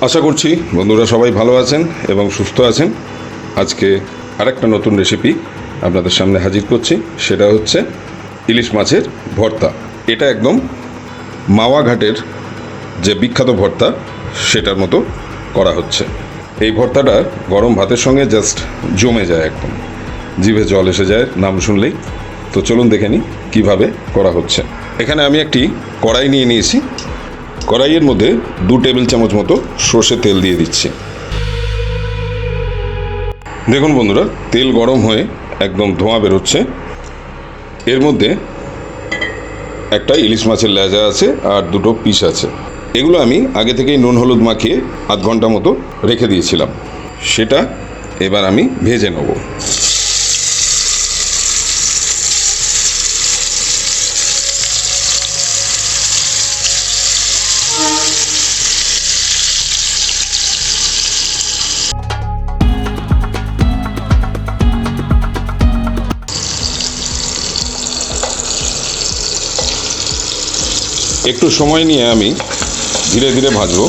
আশা করছি বন্ধুরা সবাই ভালো আছেন এবং সুস্থ আছেন। আজকে আরেকটা নতুন রেসিপি আপনাদের সামনে হাজির করছি, সেটা হচ্ছে ইলিশ মাছের ভর্তা। এটা একদম মাওয়া ঘাটের যে বিখ্যাত ভর্তা সেটার মতো করা হচ্ছে। এই ভর্তাটা গরম ভাতের সঙ্গে জাস্ট জমে যায়, একদম জিভে জল এসে যায় নাম শুনলেই। তো চলুন দেখে নিই কীভাবে করা হচ্ছে। এখানে আমি একটি কড়াই নিয়ে নিয়েছি। কড়াইয়ের মধ্যে 2 টেবিল চামচ মতো সর্ষের তেল দিয়ে দিচ্ছি। দেখুন বন্ধুরা, তেল গরম হয়ে একদম ধোঁয়া বেরোচ্ছে। এর মধ্যে একটা ইলিশ মাছের লেজা আছে আর 2টো পিস আছে। এগুলো আমি আগে থেকেই নুন হলুদ মাখিয়ে আধ ঘন্টা মতো রেখে দিয়েছিলাম। সেটা এবার আমি ভেজে নেব। একটু সময় নিয়ে আমি ধীরে ধীরে ভাজবো,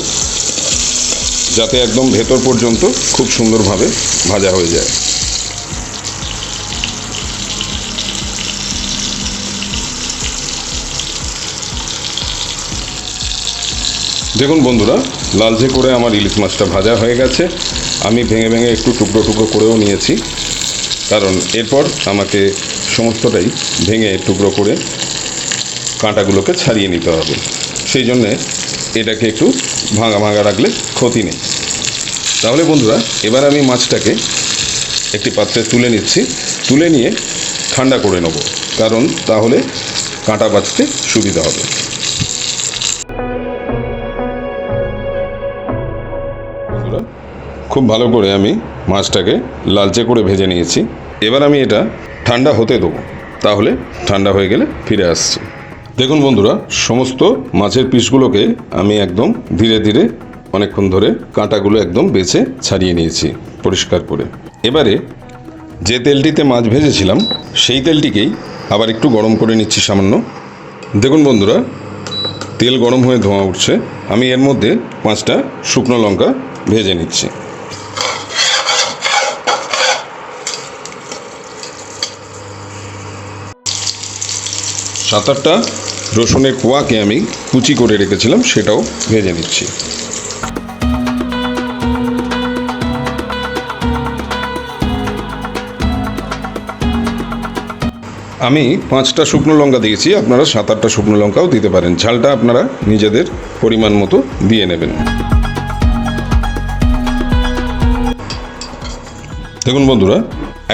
যাতে একদম ভেতর পর্যন্ত খুব সুন্দরভাবে ভাজা হয়ে যায়। দেখুন বন্ধুরা, লালচে করে আমার ইলিশ মাছটা ভাজা হয়ে গেছে। আমি ভেঙে ভেঙে একটু টুকরো টুকরো করেও নিয়েছি, কারণ এরপর আমাকে সমস্তটাই ভেঙে টুকরো করে কাঁটাগুলোকে ছাড়িয়ে নিতে হবে। সেই জন্যে এটাকে একটু ভাঙা ভাঙা রাখলে ক্ষতি নেই। তাহলে বন্ধুরা, এবার আমি মাছটাকে একটি পাত্রে তুলে নিচ্ছি। তুলে নিয়ে ঠান্ডা করে নেব, কারণ তাহলে কাঁটা বাছতে সুবিধা হবে। বন্ধুরা, খুব ভালো করে আমি মাছটাকে লালচে করে ভেজে নিয়েছি। এবার আমি এটা ঠান্ডা হতে দেবো, তাহলে ঠান্ডা হয়ে গেলে ফিরে আসছি। দেখুন বন্ধুরা, সমস্ত মাছের পিসগুলোকে আমি একদম ধীরে ধীরে অনেকক্ষণ ধরে কাঁটাগুলো একদম বেছে ছাড়িয়ে নিয়েছি পরিষ্কার করে। এবারে যে তেলটিতে মাছ ভেজেছিলাম সেই তেলটিকেই আবার একটু গরম করে নিচ্ছি সামান্য। দেখুন বন্ধুরা, তেল গরম হয়ে ধোঁয়া উঠছে। আমি এর মধ্যে 5টা শুকনো লঙ্কা ভেজে নিচ্ছি। সাত আটটা রসুনের কোয়াকে আমি কুচি করে রেখেছিলাম, সেটাও ভেজে নিচ্ছি। আমি 5টা শুকনো লঙ্কা দিয়েছি, আপনারা 7-8টা শুকনো লঙ্কাও দিতে পারেন। ঝালটা আপনারা নিজেদের পরিমাণ মতো দিয়ে নেবেন। দেখুন বন্ধুরা,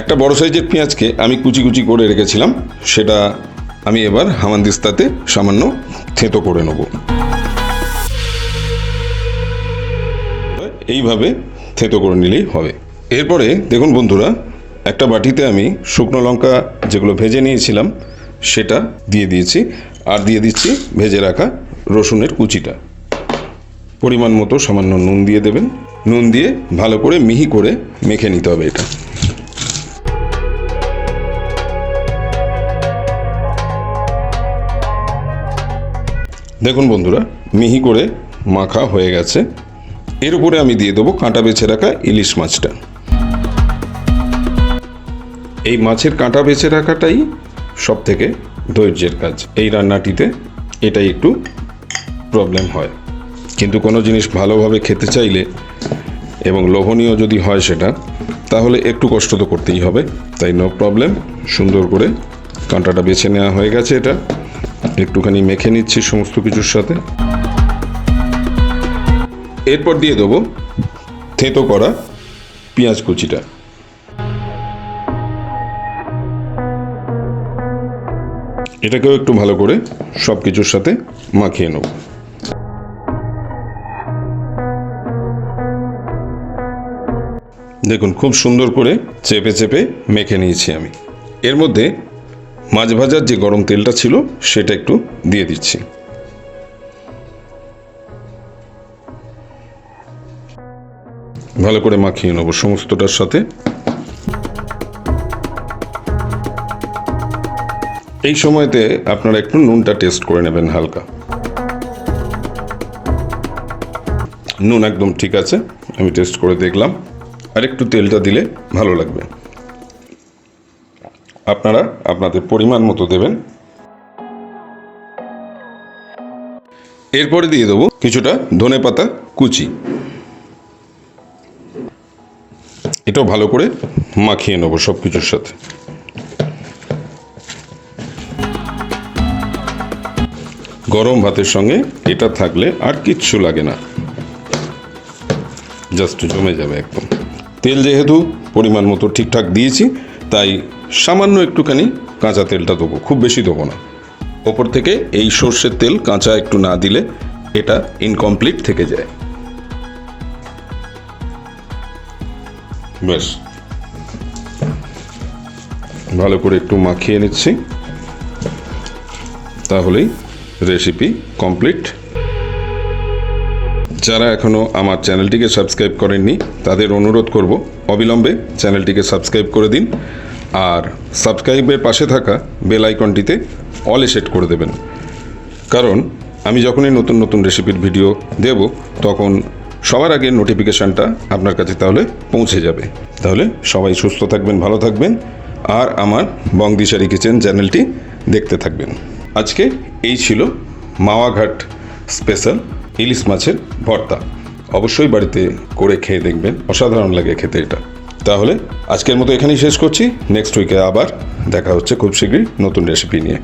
একটা বড় সাইজের পেঁয়াজকে আমি কুচি কুচি করে রেখেছিলাম, সেটা আমি এবার হামানদিস্তাতে সামান্য থেঁতো করে নেব। এইভাবে থেঁতো করে নিলেই হবে। এরপরে দেখুন বন্ধুরা, একটা বাটিতে আমি শুকনো লঙ্কা যেগুলো ভেজে নিয়েছিলাম সেটা দিয়ে দিয়েছি, আর দিয়ে দিচ্ছি ভেজে রাখা রসুনের কুচিটা। পরিমাণ মতো সামান্য নুন দিয়ে দেবেন। নুন দিয়ে ভালো করে মিহি করে মেখে নিতে হবে এটা। দেখুন বন্ধুরা, মিহি করে মাখা হয়ে গেছে। এর উপরে আমি দিয়ে দেবো কাঁটা বেছে রাখা ইলিশ মাছটা। এই মাছের কাঁটা বেছে রাখাটাই সব থেকে ধৈর্যের কাজ। এই রান্নাটিতে এটাই একটু প্রবলেম হয়, কিন্তু কোনো জিনিস ভালোভাবে খেতে চাইলে এবং লোভনীয় যদি হয় সেটা, তাহলে একটু কষ্ট তো করতেই হবে। তাই নো প্রবলেম, সুন্দর করে কাঁটাটা বেছে নেওয়া হয়ে গেছে। এটা একটুখানি মেখে নিচ্ছি সমস্ত কিছুর সাথে। এরপর দিয়ে দেবো থেঁতো করা পেঁয়াজ কুচিটা। এটাকেও একটু ভালো করে সব কিছুর সাথে মাখিয়ে নেব। দেখুন, খুব সুন্দর করে চেপে চেপে মেখে নিয়েছি আমি। এর মধ্যে মাছ ভাজার যে গরম তেলটা ছিল সেটা একটু দিয়ে দিচ্ছি। ভালো করে মাখিয়ে নেব সমস্তটার সাথে। এই সময়তে আপনারা একটু নুনটা টেস্ট করে নেবেন হালকা। নুন একদম ঠিক আছে, আমি টেস্ট করে দেখলাম। আর একটু তেলটা দিলে ভালো লাগবে। আপনারা আপনাদের পরিমাণ মতো দেবেন। এরপরে দিয়ে দেবো কিছুটা ধনেপাতা কুচি। এটাও ভালো করে মাখিয়ে নেবো সব কিছুর সাথে। গরম ভাতের সঙ্গে এটা থাকলে আর কিচ্ছু লাগে না, জাস্ট জমে যাবে একদম। তেল যেহেতু পরিমাণ মতো ঠিকঠাক দিয়েছি, তাই সামান্য একটুখানি কাঁচা তেলটা দেবো, খুব বেশি দেবো না। ওপর থেকে এই সর্ষের তেল কাঁচা একটু না দিলে এটা ইনকমপ্লিট থেকে যায়। ব্যাস, ভালো করে একটু মাখিয়ে নিচ্ছি, তাহলেই রেসিপি কমপ্লিট। যারা এখনও আমার চ্যানেলটিকে সাবস্ক্রাইব করেননি তাদের অনুরোধ করব অবিলম্বে চ্যানেলটিকে সাবস্ক্রাইব করে দিন, আর সাবস্ক্রাইবের পাশে থাকা বেল আইকনটিতে অলে সেট করে দেবেন, কারণ আমি যখনই নতুন নতুন রেসিপির ভিডিও দেব তখন সবার আগে নোটিফিকেশানটা আপনার কাছে তাহলে পৌঁছে যাবে। তাহলে সবাই সুস্থ থাকবেন, ভালো থাকবেন, আর আমার বংদিশারি কিচেন চ্যানেলটি দেখতে থাকবেন। আজকে এই ছিল মাওয়াঘাট স্পেশাল ইলিশ মাছের ভর্তা। অবশ্যই বাড়িতে করে খেয়ে দেখবেন, অসাধারণ লাগে খেতে এটা। তাহলে আজকের মতো এখানেই শেষ করছি। নেক্সট উইকে আবার দেখা হচ্ছে খুব শীঘ্রই নতুন রেসিপি নিয়ে।